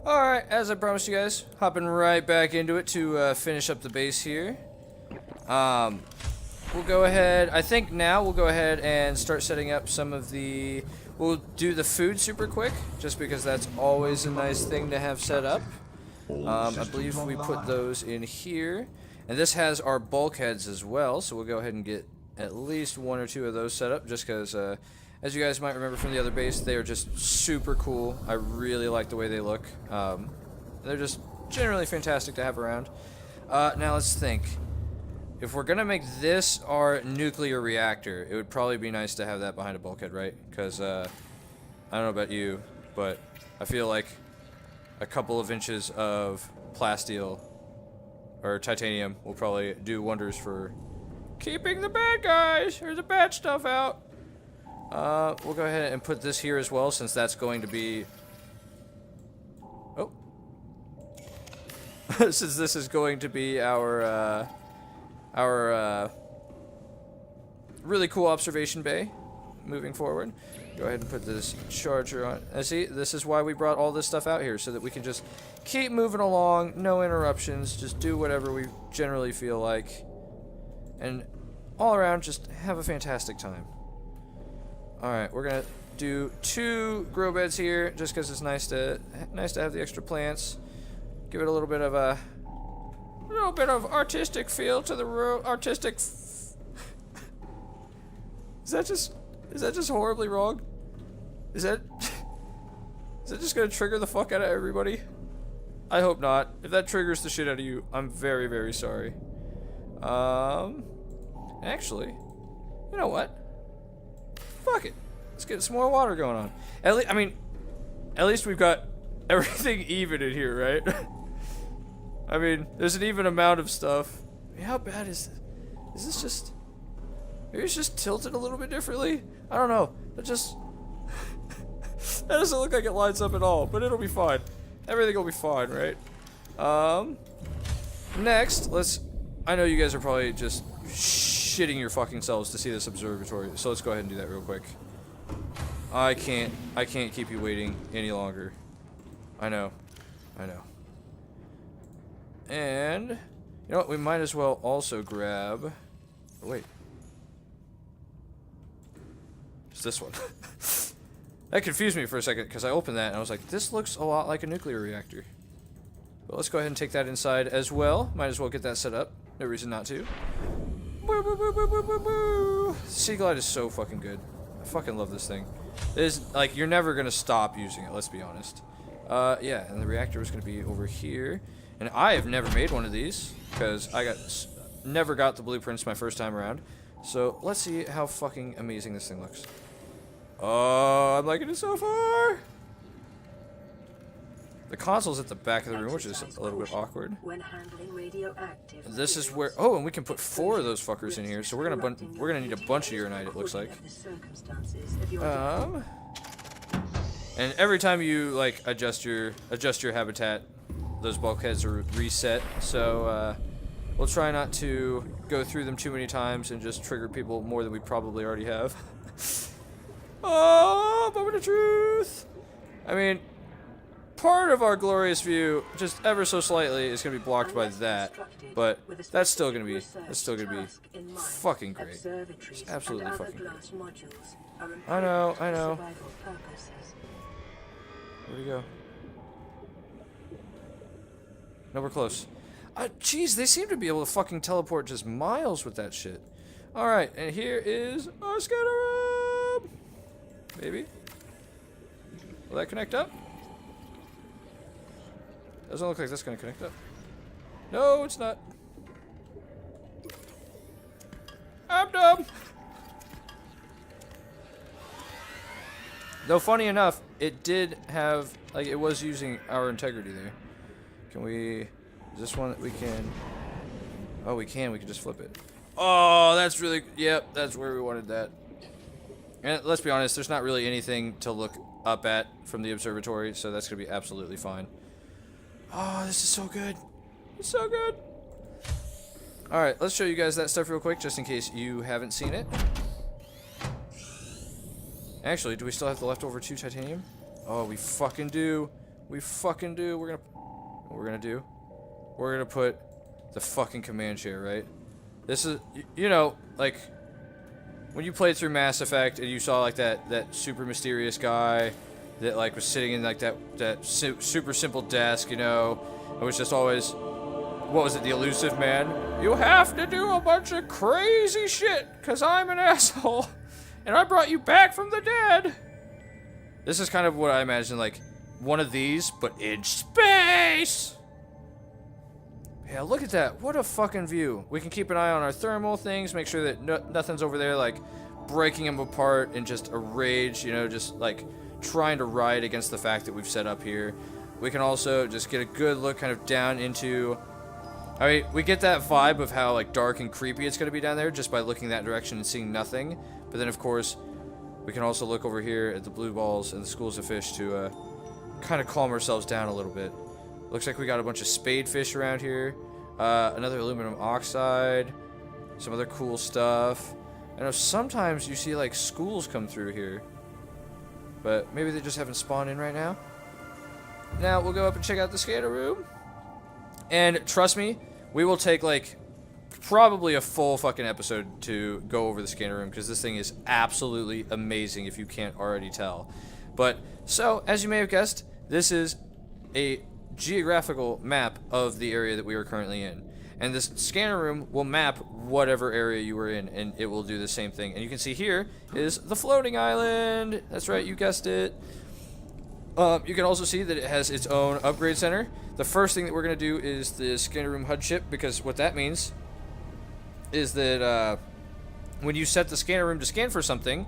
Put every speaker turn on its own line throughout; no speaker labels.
Alright, as I promised you guys, hopping right back into it to finish up the base here. We'll go ahead, I think now we'll go ahead and start setting up some of the, we'll do the food super quick, just because that's always a nice thing to have set up. I believe we put those in here, and this has our bulkheads as well, so we'll go ahead and get at least one or two of those set up, just because, as you guys might remember from the other base, they are just super cool. I really like the way they look. They're just generally fantastic to have around. Now let's think. If we're gonna make this our nuclear reactor, it would probably be nice to have that behind a bulkhead, right? Because, I don't know about you, but I feel like a couple of inches of plasteel or titanium will probably do wonders for keeping the bad guys or the bad stuff out. We'll go ahead and put this here as well, since that's going to be... Oh. Since this is going to be our really cool observation bay moving forward. Go ahead and put this charger on. See, this is why we brought all this stuff out here, so that we can just keep moving along, no interruptions, just do whatever we generally feel like, and all around just have a fantastic time. Alright, we're gonna do 2 grow beds here, just because it's nice to have the extra plants. Give it a little bit of artistic feel to the room. Artistic. Is that just horribly wrong? Is that just gonna trigger the fuck out of everybody? I hope not. If that triggers the shit out of you, I'm very, very sorry. Actually, you know what? Fuck it. Let's get some more water going on. At least we've got everything even in here, right? I mean, there's an even amount of stuff. I mean, how bad is this? Is this just... Maybe it's just tilted a little bit differently? I don't know. That just... that doesn't look like it lines up at all, but it'll be fine. Everything will be fine, right? Next, I know you guys are probably just shitting your fucking selves to see this observatory, so let's go ahead and do that real quick. I can't keep you waiting any longer. I know. And, you know what, we might as well also grab... Oh, wait. It's this one. That confused me for a second, because I opened that and I was like, this looks a lot like a nuclear reactor. But let's go ahead and take that inside as well. Might as well get that set up. No reason not to. Boo, boo, boo, boo, boo, boo, boo. Sea Glide is so fucking good. I fucking love this thing. It is, like, you're never going to stop using it, let's be honest. Yeah, and the reactor is going to be over here. And I have never made one of these, because I never got the blueprints my first time around. So, let's see how fucking amazing this thing looks. Oh, I'm liking it so far! The console's at the back of the room, which is a little bit awkward. This is where... Oh, and we can put 4 of those fuckers in here, so we're gonna need a bunch of uranite, it looks like. And every time you, like, adjust your habitat, those bulkheads are reset, so we'll try not to go through them too many times and just trigger people more than we probably already have. Oh, moment of truth! I mean, part of our glorious view, just ever so slightly, is going to be blocked by that, but that's still going to be fucking great. It's absolutely fucking great. I know. Where'd he go? No, we're close. Jeez, they seem to be able to fucking teleport just miles with that shit. Alright, and here is our scatter room! Maybe? Will that connect up? Doesn't look like that's gonna connect up. No, it's not. I'm dumb! Though, funny enough, it did have, like, it was using our integrity there. Can we... Is this one that we can... Oh, we can just flip it. Oh, that's really... Yep, that's where we wanted that. And let's be honest, there's not really anything to look up at from the observatory, so that's going to be absolutely fine. Oh, this is so good. It's so good. Alright, let's show you guys that stuff real quick, just in case you haven't seen it. Actually, do we still have the leftover 2 titanium? Oh, we fucking do. We fucking do. We're gonna put the fucking command chair, right? This is, you know, like, when you played through Mass Effect and you saw, like, that super mysterious guy that, like, was sitting in, like, that super simple desk, you know? It was just always, what was it, the elusive man? You have to do a bunch of crazy shit, because I'm an asshole, and I brought you back from the dead. This is kind of what I imagine, like, one of these, but in space! Yeah, look at that. What a fucking view. We can keep an eye on our thermal things, make sure that nothing's over there, like, breaking them apart in just a rage, you know, just, like, trying to ride against the fact that we've set up here. We can also just get a good look kind of down into... I mean, we get that vibe of how, like, dark and creepy it's going to be down there just by looking that direction and seeing nothing. But then, of course, we can also look over here at the blue balls and the schools of fish to, kind of calm ourselves down a little bit. Looks like we got a bunch of spade fish around here. Another aluminum oxide. Some other cool stuff. I know sometimes you see like schools come through here. But maybe they just haven't spawned in right now. Now we'll go up and check out the scanner room. And trust me, we will take like probably a full fucking episode to go over the scanner room. Because this thing is absolutely amazing if you can't already tell. But, so, as you may have guessed, this is a geographical map of the area that we are currently in. And this scanner room will map whatever area you were in, and it will do the same thing. And you can see here is the floating island. That's right, you guessed it. You can also see that it has its own upgrade center. The first thing that we're going to do is the scanner room HUD chip, because what that means is that when you set the scanner room to scan for something,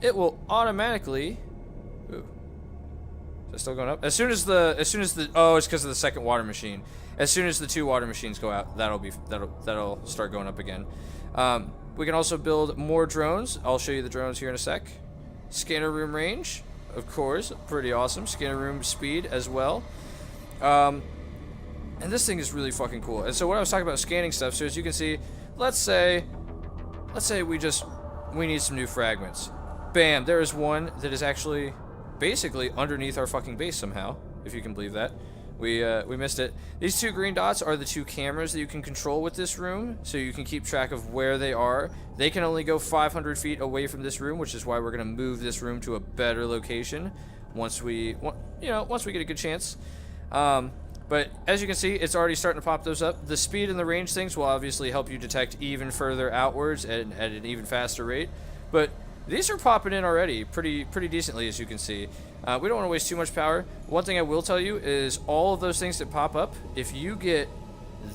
it will automatically... Ooh. Is that still going up? As soon as the oh, it's because of the second water machine. As soon as the 2 water machines go out, that'll start going up again. We can also build more drones. I'll show you the drones here in a sec. Scanner room range, of course, pretty awesome. Scanner room speed as well. And this thing is really fucking cool. And so what I was talking about scanning stuff. So as you can see, let's say we need some new fragments. Bam! There is one that is actually basically underneath our fucking base somehow, if you can believe that. We missed it. These 2 green dots are the 2 cameras that you can control with this room, so you can keep track of where they are. They can only go 500 feet away from this room, which is why we're gonna move this room to a better location once we get a good chance. But as you can see, it's already starting to pop those up. The speed and the range things will obviously help you detect even further outwards at an even faster rate. But these are popping in already pretty decently, as you can see. We don't want to waste too much power. One thing I will tell you is all of those things that pop up, if you get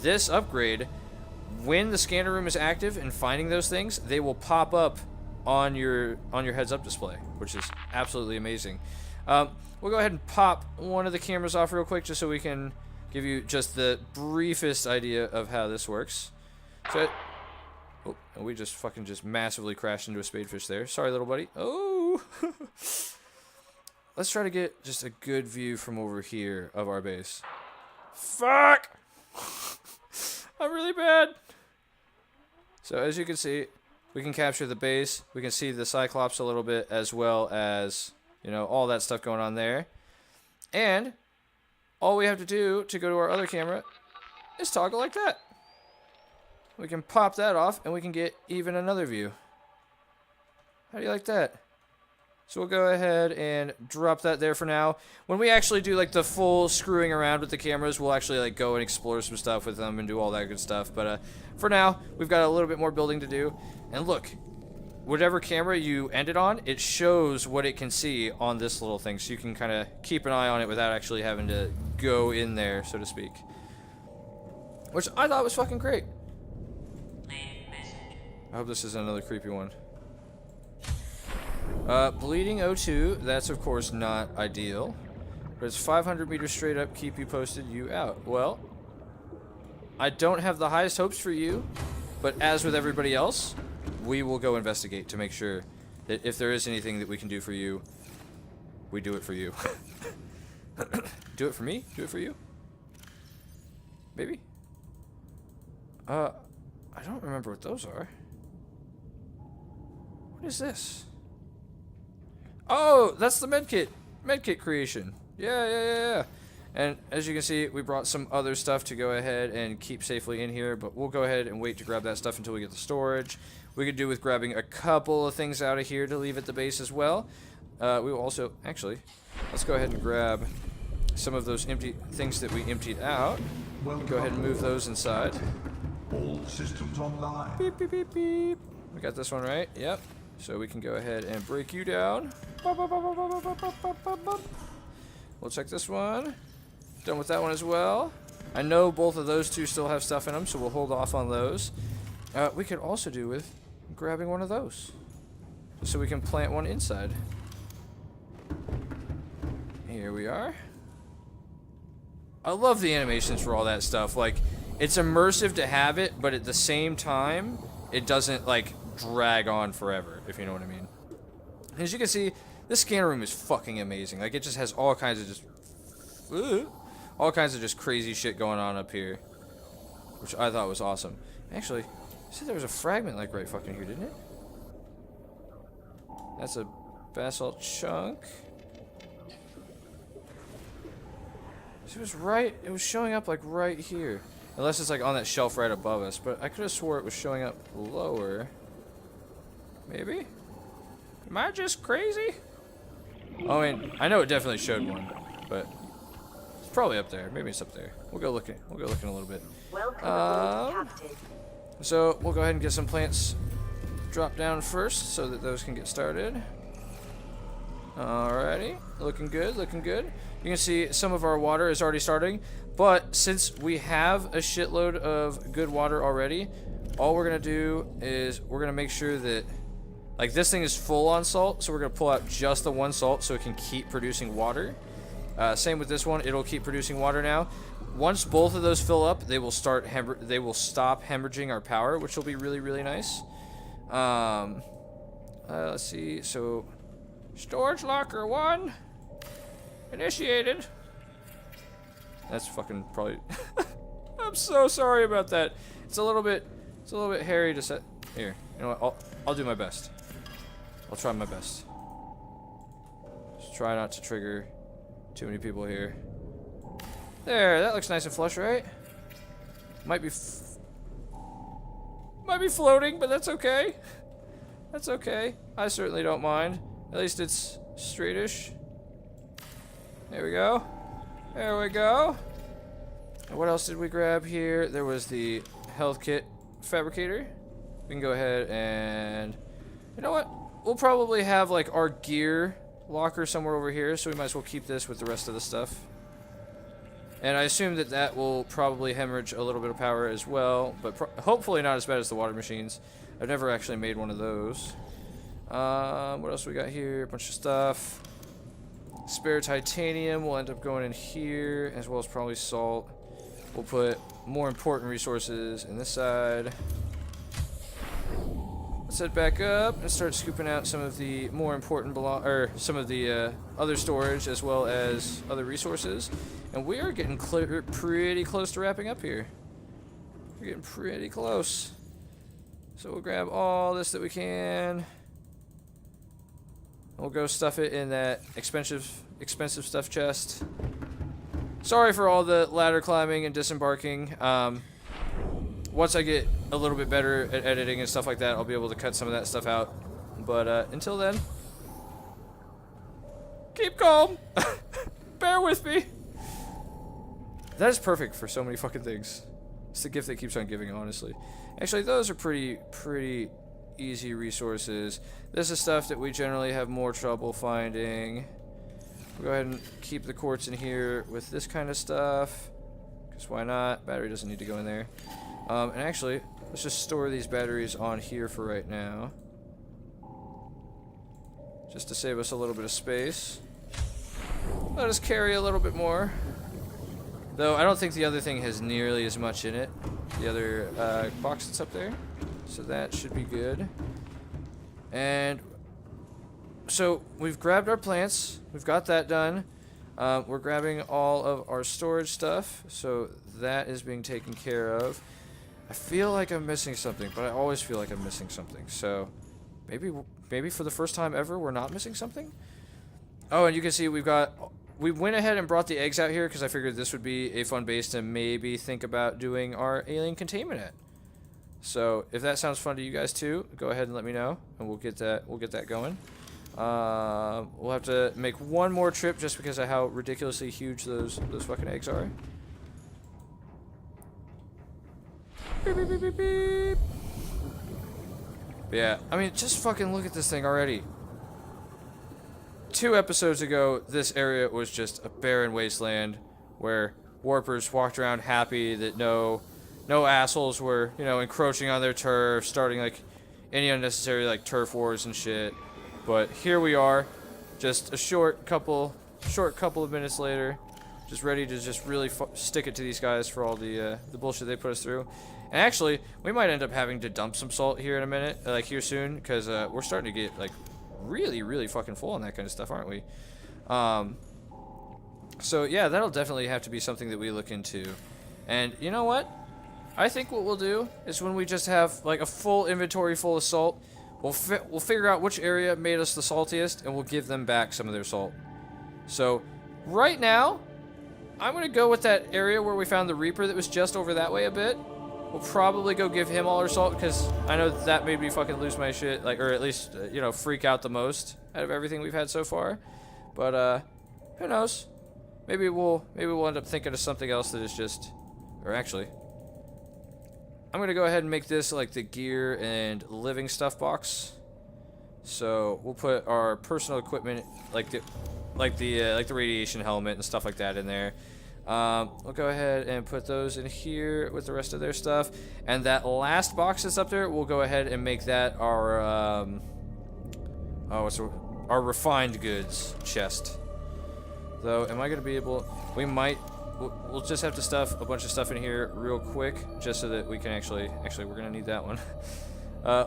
this upgrade, when the scanner room is active and finding those things, they will pop up on your heads-up display, which is absolutely amazing. We'll go ahead and pop one of the cameras off real quick just so we can give you just the briefest idea of how this works. So... Oh, and we just massively crashed into a spadefish there. Sorry, little buddy. Oh! Let's try to get just a good view from over here of our base. Fuck! I'm really bad. So as you can see, we can capture the base. We can see the Cyclops a little bit, as well as, you know, all that stuff going on there. And all we have to do to go to our other camera is toggle like that. We can pop that off, and we can get even another view. How do you like that? So we'll go ahead and drop that there for now. When we actually do like the full screwing around with the cameras, we'll actually like go and explore some stuff with them and do all that good stuff. But for now, we've got a little bit more building to do. And look, whatever camera you end it on, it shows what it can see on this little thing. So you can kind of keep an eye on it without actually having to go in there, so to speak. Which I thought was fucking great. I hope this isn't another creepy one. Bleeding O2, that's of course not ideal. But it's 500 meters straight up, keep you posted, you out. Well, I don't have the highest hopes for you, but as with everybody else, we will go investigate to make sure that if there is anything that we can do for you, we do it for you. Do it for me? Do it for you? Maybe? I don't remember what those are. What is this? Oh, that's the medkit. Medkit creation. Yeah. And as you can see, we brought some other stuff to go ahead and keep safely in here, but we'll go ahead and wait to grab that stuff until we get the storage. We could do with grabbing a couple of things out of here to leave at the base as well. We will also, actually, let's go ahead and grab some of those empty things that we emptied out. Go ahead and move those inside.
All systems online.
Beep, beep, beep, beep. We got this one right, yep. So we can go ahead and break you down. We'll check this one. Done with that one as well. I know both of those two still have stuff in them, so we'll hold off on those. We could also do with grabbing one of those, so we can plant one inside. Here we are. I love the animations for all that stuff. Like, it's immersive to have it, but at the same time, it doesn't, like, drag on forever, if you know what I mean. As you can see, this scanner room is fucking amazing. Like, it just has all kinds of just crazy shit going on up here, which I thought was awesome. Actually, you said there was a fragment, like, right fucking here, didn't it? That's a basalt chunk. It was right, it was showing up, like, right here. Unless it's, like, on that shelf right above us, but I could have swore it was showing up lower. Maybe? Am I just crazy? Oh, I mean, I know it definitely showed one, but it's probably up there. Maybe it's up there. We'll go looking. We'll go looking a little bit. So we'll go ahead and get some plants dropped down first, so that those can get started. Alrighty, looking good, looking good. You can see some of our water is already starting, but since we have a shitload of good water already, all we're gonna do is we're gonna make sure that, like, this thing is full on salt, so we're gonna pull out just the one salt so it can keep producing water. Same with this one, it'll keep producing water now. Once both of those fill up, they will stop hemorrhaging our power, which will be really, really nice. Let's see, so storage locker 1 initiated. That's fucking probably I'm so sorry about that. It's a little bit hairy to set. Here, you know what? I'll do my best. I'll try my best. Just try not to trigger too many people here. There, that looks nice and flush, right? Might be floating, but that's okay. That's okay. I certainly don't mind. At least it's straightish. There we go. There we go. And what else did we grab here? There was the health kit fabricator. We can go ahead and, you know what? We'll probably have, like, our gear locker somewhere over here, so we might as well keep this with the rest of the stuff. And I assume that that will probably hemorrhage a little bit of power as well, but hopefully not as bad as the water machines. I've never actually made one of those. What else we got here? A bunch of stuff. Spare titanium will end up going in here, as well as probably salt. We'll put more important resources in this side. Let's head back up and start scooping out some of the more important some of the other storage as well as other resources. And we are getting pretty close to wrapping up here. We're getting pretty close. So we'll grab all this that we can. We'll go stuff it in that expensive stuff chest. Sorry for all the ladder climbing and disembarking. Once I get a little bit better at editing and stuff like that, I'll be able to cut some of that stuff out. But until then, keep calm. Bear with me. That is perfect for so many fucking things. It's the gift that keeps on giving, honestly. Actually, those are pretty easy resources. This is stuff that we generally have more trouble finding. We'll go ahead and keep the quartz in here with this kind of stuff. Because why not? Battery doesn't need to go in there. And actually, let's just store these batteries on here for right now. Just to save us a little bit of space. Let us carry a little bit more. Though I don't think the other thing has nearly as much in it. The other box that's up there. So that should be good. And so we've grabbed our plants. We've got that done. We're grabbing all of our storage stuff. So that is being taken care of. I feel like I'm missing something, but I always feel like I'm missing something. So maybe for the first time ever, we're not missing something. Oh, and you can see we've got we went ahead and brought the eggs out here because I figured this would be a fun base to maybe think about doing our alien containment at. So if that sounds fun to you guys too, go ahead and let me know, and we'll get that going. We'll have to make one more trip just because of how ridiculously huge those fucking eggs are. Beep, beep, beep, beep, beep. But yeah, I mean, just fucking look at this thing already. 2 episodes ago, this area was just a barren wasteland where warpers walked around happy that no assholes were, you know, encroaching on their turf, starting like any unnecessary like turf wars and shit. But here we are, just a short couple of minutes later, just ready to just really stick it to these guys for all the bullshit they put us through. And actually, we might end up having to dump some salt here in a minute, like here soon, because we're starting to get like really fucking full on that kind of stuff, aren't we? So yeah, that'll definitely have to be something that we look into. And you know what? I think what we'll do is when we just have like a full inventory full of salt, we'll figure out which area made us the saltiest, and we'll give them back some of their salt. So right now, I'm gonna go with that area where we found the Reaper that was just over that way a bit. We'll probably go give him all our salt because I know that made me fucking lose my shit, like, or at least you know, freak out the most out of everything we've had so far. But who knows? Maybe we'll end up thinking of something else that is just, or actually, I'm gonna go ahead and make this like the gear and living stuff box. So we'll put our personal equipment, like the radiation helmet and stuff like that in there. We'll go ahead and put those in here with the rest of their stuff. And that last box that's up there, we'll go ahead and make that our our refined goods chest. Though, am I gonna be able? We'll just have to stuff a bunch of stuff in here real quick, just so that we can actually we're gonna need that one.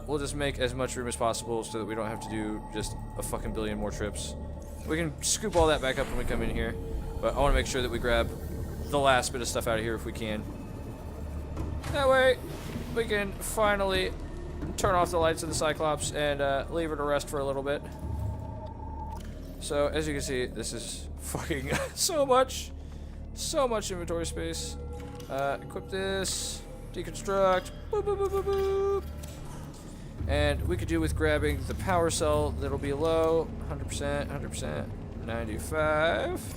We'll just make as much room as possible so that we don't have to do just a fucking billion more trips. We can scoop all that back up when we come in here, but I want to make sure that we grab the last bit of stuff out of here if we can. That way, we can finally turn off the lights of the Cyclops and leave her to rest for a little bit. So, as you can see, this is fucking so much inventory space. Equip this, deconstruct, boop, boop, boop, boop, boop. And we could do with grabbing the power cell that'll be low, 100%, 95.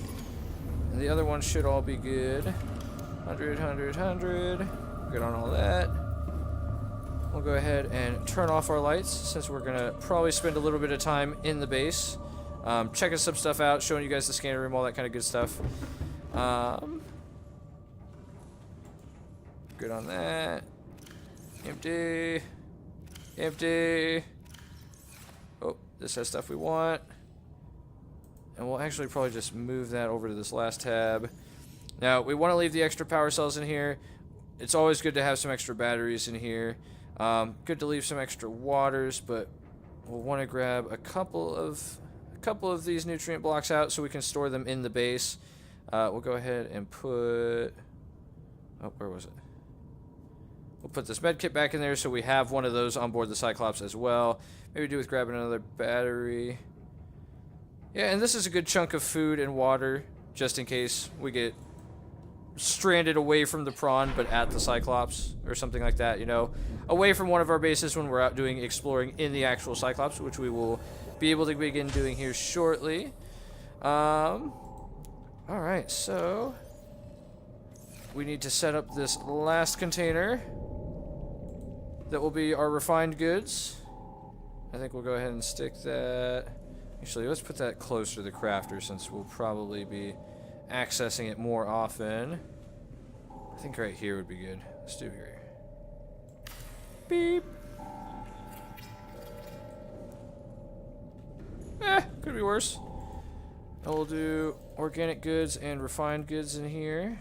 And the other one should all be good. 100, 100. Good on all that. We'll go ahead and turn off our lights since we're gonna probably spend a little bit of time in the base. Checking some stuff out, showing you guys the scanner room, all that kind of good stuff. Good on that. Empty. Empty. Oh, this has stuff we want. And we'll actually probably just move that over to this last tab. Now, we want to leave the extra power cells in here. It's always good to have some extra batteries in here. Good to leave some extra waters, but we'll want to grab a couple of these nutrient blocks out so we can store them in the base. We'll go ahead and put... Oh, where was it? We'll put this med kit back in there so we have one of those on board the Cyclops as well. Maybe do with grabbing another battery. Yeah, and this is a good chunk of food and water just in case we get stranded away from the prawn but at the Cyclops or something like that, you know. Away from one of our bases when we're out doing exploring in the actual Cyclops, which we will be able to begin doing here shortly. Alright, so we need to set up this last container that will be our refined goods. I think we'll go ahead and stick that. Actually, let's put that closer to the crafter since we'll probably be accessing it more often. I think right here would be good. Let's do here. Beep. Could be worse. And we'll do organic goods and refined goods in here.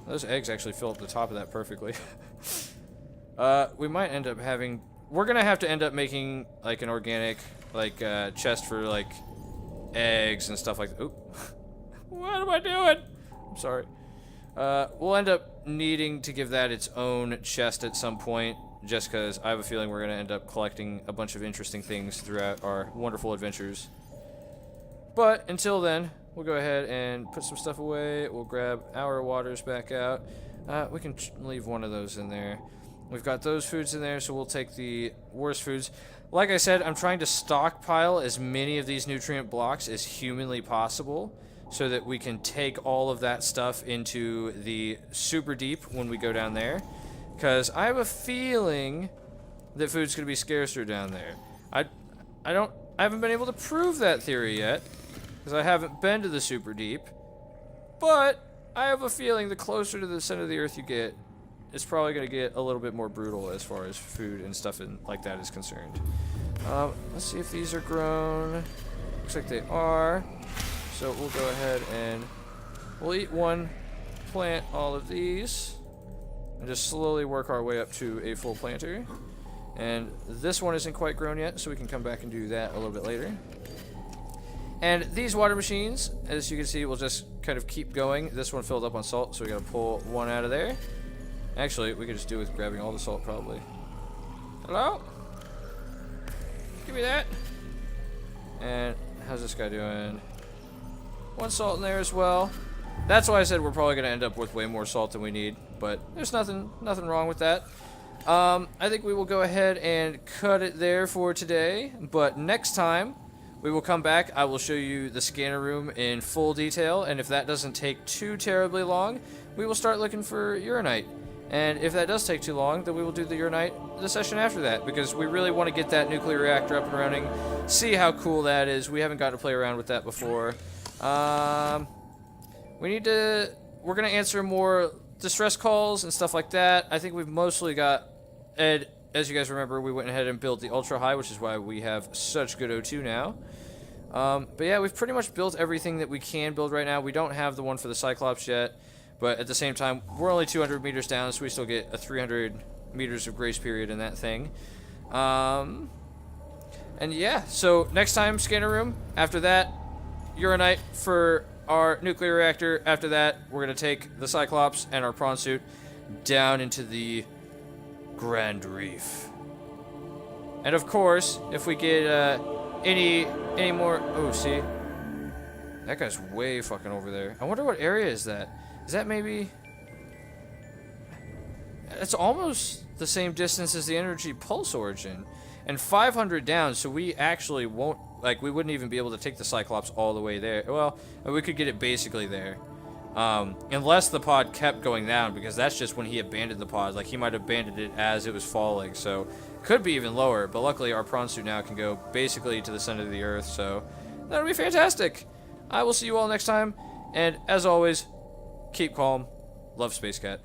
Those eggs actually fill up the top of that perfectly. We might end up having... We're gonna have to end up making like an organic chest for like eggs and stuff like that. Oop. What am I doing? I'm sorry. We'll end up needing to give that its own chest at some point, just because I have a feeling we're gonna end up collecting a bunch of interesting things throughout our wonderful adventures. But until then, we'll go ahead and put some stuff away. We'll grab our waters back out. We can leave one of those in there. We've got those foods in there, so we'll take the worst foods. Like I said, I'm trying to stockpile as many of these nutrient blocks as humanly possible so that we can take all of that stuff into the super deep when we go down there. Because I have a feeling that food's going to be scarcer down there. I haven't been able to prove that theory yet, because I haven't been to the super deep. But I have a feeling the closer to the center of the earth you get, it's probably going to get a little bit more brutal as far as food and stuff like that is concerned. Let's see if these are grown. Looks like they are. So we'll go ahead and we'll eat one, plant all of these, and just slowly work our way up to a full planter. And this one isn't quite grown yet, so we can come back and do that a little bit later. And these water machines, as you can see, will just kind of keep going. This one filled up on salt, so we gotta pull one out of there. Actually, we could just do with grabbing all the salt, probably. Hello? Give me that. And how's this guy doing? One salt in there as well. That's why I said we're probably gonna end up with way more salt than we need, but there's nothing wrong with that. I think we will go ahead and cut it there for today, but next time we will come back. I will show you the scanner room in full detail, and if that doesn't take too terribly long, we will start looking for uranite. And if that does take too long, then we will do the uranite the session after that, because we really want to get that nuclear reactor up and running, see how cool that is. We haven't got to play around with that before. We're going to answer more distress calls and stuff like that. I think we've mostly got, Ed, as you guys remember, we went ahead and built the ultra high, which is why we have such good O2 now. But yeah, we've pretty much built everything that we can build right now. We don't have the one for the Cyclops yet, but at the same time, we're only 200 meters down, so we still get a 300 meters of grace period in that thing. And yeah, so next time, scanner room. After that, uranite for our nuclear reactor. After that, we're going to take the Cyclops and our prawn suit down into the Grand Reef. And of course, if we get any more... Oh, see? That guy's way fucking over there. I wonder what area is that? Is that maybe... It's almost the same distance as the energy pulse origin. And 500 down, so we actually won't... Like, we wouldn't even be able to take the Cyclops all the way there. Well, we could get it basically there. Unless the pod kept going down, because that's just when he abandoned the pod. Like, he might have abandoned it as it was falling, so... Could be even lower, but luckily our prawn suit now can go basically to the center of the earth, so... That'll be fantastic! I will see you all next time, and as always... Keep calm. Love Space Cat.